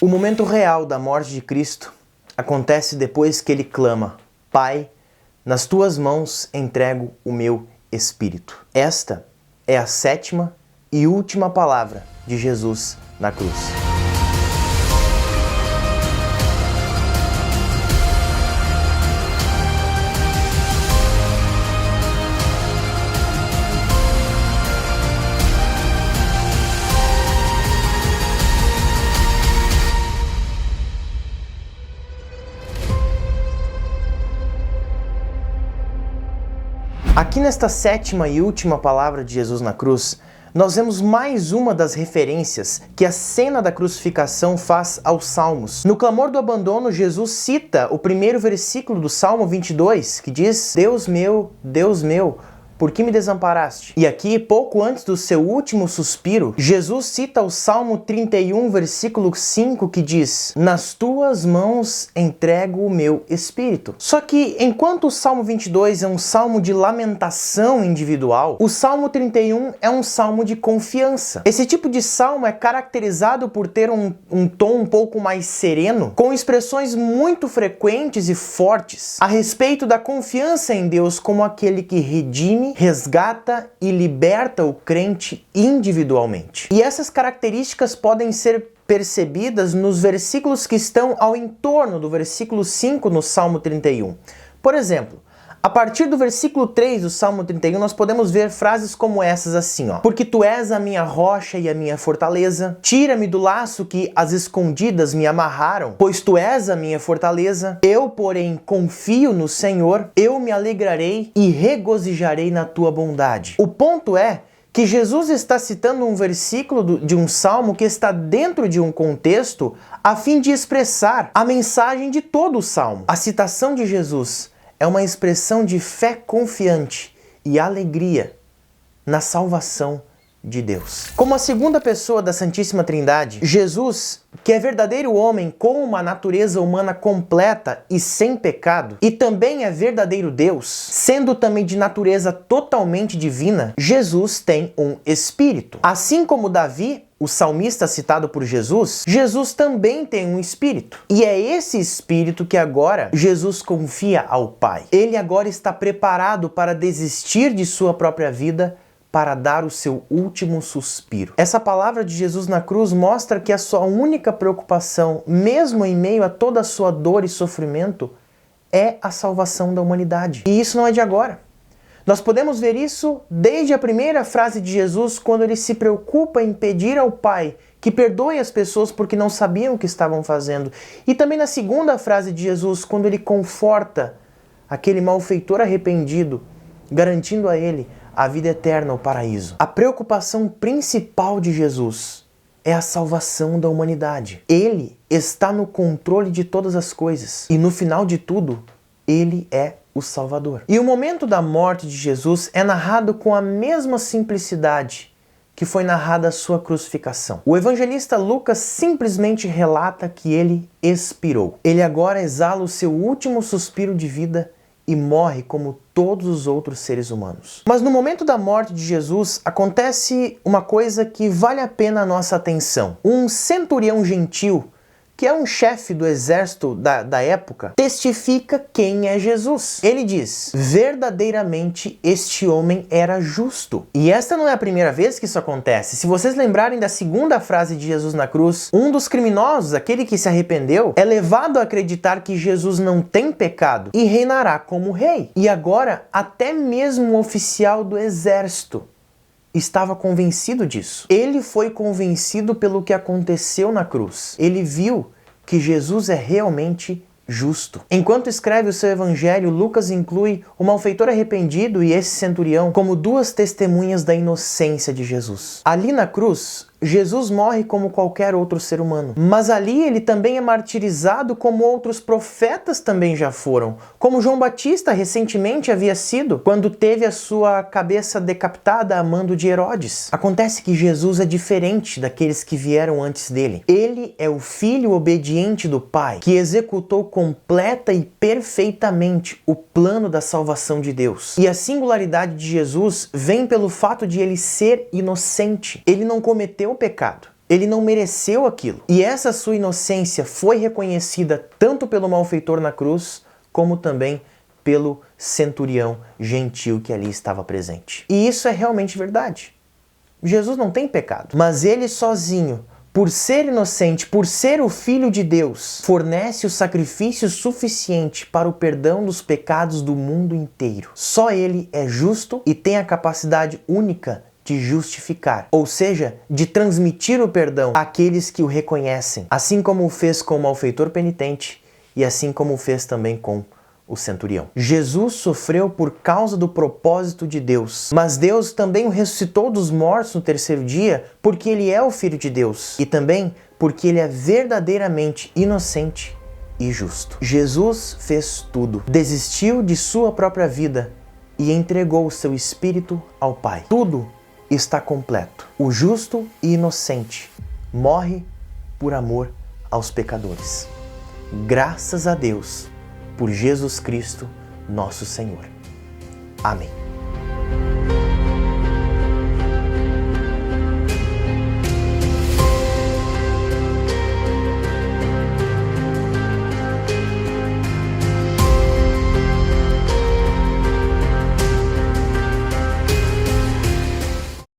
O momento real da morte de Cristo acontece depois que ele clama: Pai, nas tuas mãos entrego o meu espírito. Esta é a sétima e última palavra de Jesus na cruz. Aqui nesta sétima e última palavra de Jesus na cruz, nós vemos mais uma das referências que a cena da crucificação faz aos Salmos. No clamor do abandono, Jesus cita o primeiro versículo do Salmo 22, que diz: Deus meu, por que me desamparaste? E aqui, pouco antes do seu último suspiro, Jesus cita o Salmo 31, versículo 5, que diz: Nas tuas mãos entrego o meu espírito. Só que, enquanto o Salmo 22 é um salmo de lamentação individual, o Salmo 31 é um salmo de confiança. Esse tipo de salmo é caracterizado por ter um tom um pouco mais sereno, com expressões muito frequentes e fortes a respeito da confiança em Deus como aquele que redime, resgata e liberta o crente individualmente. E essas características podem ser percebidas nos versículos que estão ao entorno do versículo 5 no Salmo 31. Por exemplo, a partir do versículo 3 do Salmo 31, nós podemos ver frases como essas assim, ó. Porque tu és a minha rocha e a minha fortaleza, tira-me do laço que as escondidas me amarraram, pois tu és a minha fortaleza. Eu, porém, confio no Senhor, eu me alegrarei e regozijarei na tua bondade. O ponto é que Jesus está citando um versículo de um salmo que está dentro de um contexto a fim de expressar a mensagem de todo o salmo. A citação de Jesus é uma expressão de fé confiante e alegria na salvação de Deus. Como a segunda pessoa da Santíssima Trindade, Jesus, que é verdadeiro homem com uma natureza humana completa e sem pecado, e também é verdadeiro Deus, sendo também de natureza totalmente divina, Jesus tem um espírito. Assim como Davi, o salmista citado por Jesus, Jesus também tem um espírito. E é esse espírito que agora Jesus confia ao Pai. Ele agora está preparado para desistir de sua própria vida para dar o seu último suspiro. Essa palavra de Jesus na cruz mostra que a sua única preocupação, mesmo em meio a toda a sua dor e sofrimento, é a salvação da humanidade. E isso não é de agora. Nós podemos ver isso desde a primeira frase de Jesus, quando ele se preocupa em pedir ao Pai que perdoe as pessoas porque não sabiam o que estavam fazendo. E também na segunda frase de Jesus, quando ele conforta aquele malfeitor arrependido, garantindo a ele a vida eterna, o paraíso. A preocupação principal de Jesus é a salvação da humanidade. Ele está no controle de todas as coisas. E no final de tudo, ele é o Salvador. E o momento da morte de Jesus é narrado com a mesma simplicidade que foi narrada a sua crucificação. O evangelista Lucas simplesmente relata que ele expirou. Ele agora exala o seu último suspiro de vida e morre como todos os outros seres humanos. Mas no momento da morte de Jesus, acontece uma coisa que vale a pena a nossa atenção. Um centurião gentil, que é um chefe do exército da época, testifica quem é Jesus. Ele diz: verdadeiramente este homem era justo. E esta não é a primeira vez que isso acontece. Se vocês lembrarem da segunda frase de Jesus na cruz, um dos criminosos, aquele que se arrependeu, é levado a acreditar que Jesus não tem pecado e reinará como rei. E agora, até mesmo o oficial do exército estava convencido disso. Ele foi convencido pelo que aconteceu na cruz. Ele viu que Jesus é realmente justo. Enquanto escreve o seu evangelho, Lucas inclui o malfeitor arrependido e esse centurião como duas testemunhas da inocência de Jesus. Ali na cruz, Jesus morre como qualquer outro ser humano, mas ali ele também é martirizado como outros profetas também já foram, como João Batista recentemente havia sido quando teve a sua cabeça decapitada a mando de Herodes. Acontece que Jesus é diferente daqueles que vieram antes dele. Ele é o filho obediente do Pai, que executou completa e perfeitamente o plano da salvação de Deus. E a singularidade de Jesus vem pelo fato de ele ser inocente. Ele não cometeu o pecado. Ele não mereceu aquilo. E essa sua inocência foi reconhecida tanto pelo malfeitor na cruz, como também pelo centurião gentil que ali estava presente. E isso é realmente verdade. Jesus não tem pecado, mas ele sozinho, por ser inocente, por ser o Filho de Deus, fornece o sacrifício suficiente para o perdão dos pecados do mundo inteiro. Só ele é justo e tem a capacidade única de justificar, ou seja, de transmitir o perdão àqueles que o reconhecem, assim como o fez com o malfeitor penitente e assim como o fez também com o centurião. Jesus sofreu por causa do propósito de Deus, mas Deus também o ressuscitou dos mortos no terceiro dia porque ele é o Filho de Deus e também porque ele é verdadeiramente inocente e justo. Jesus fez tudo, desistiu de sua própria vida e entregou o seu espírito ao Pai. Tudo está completo. O justo e inocente morre por amor aos pecadores. Graças a Deus por Jesus Cristo, nosso Senhor. Amém.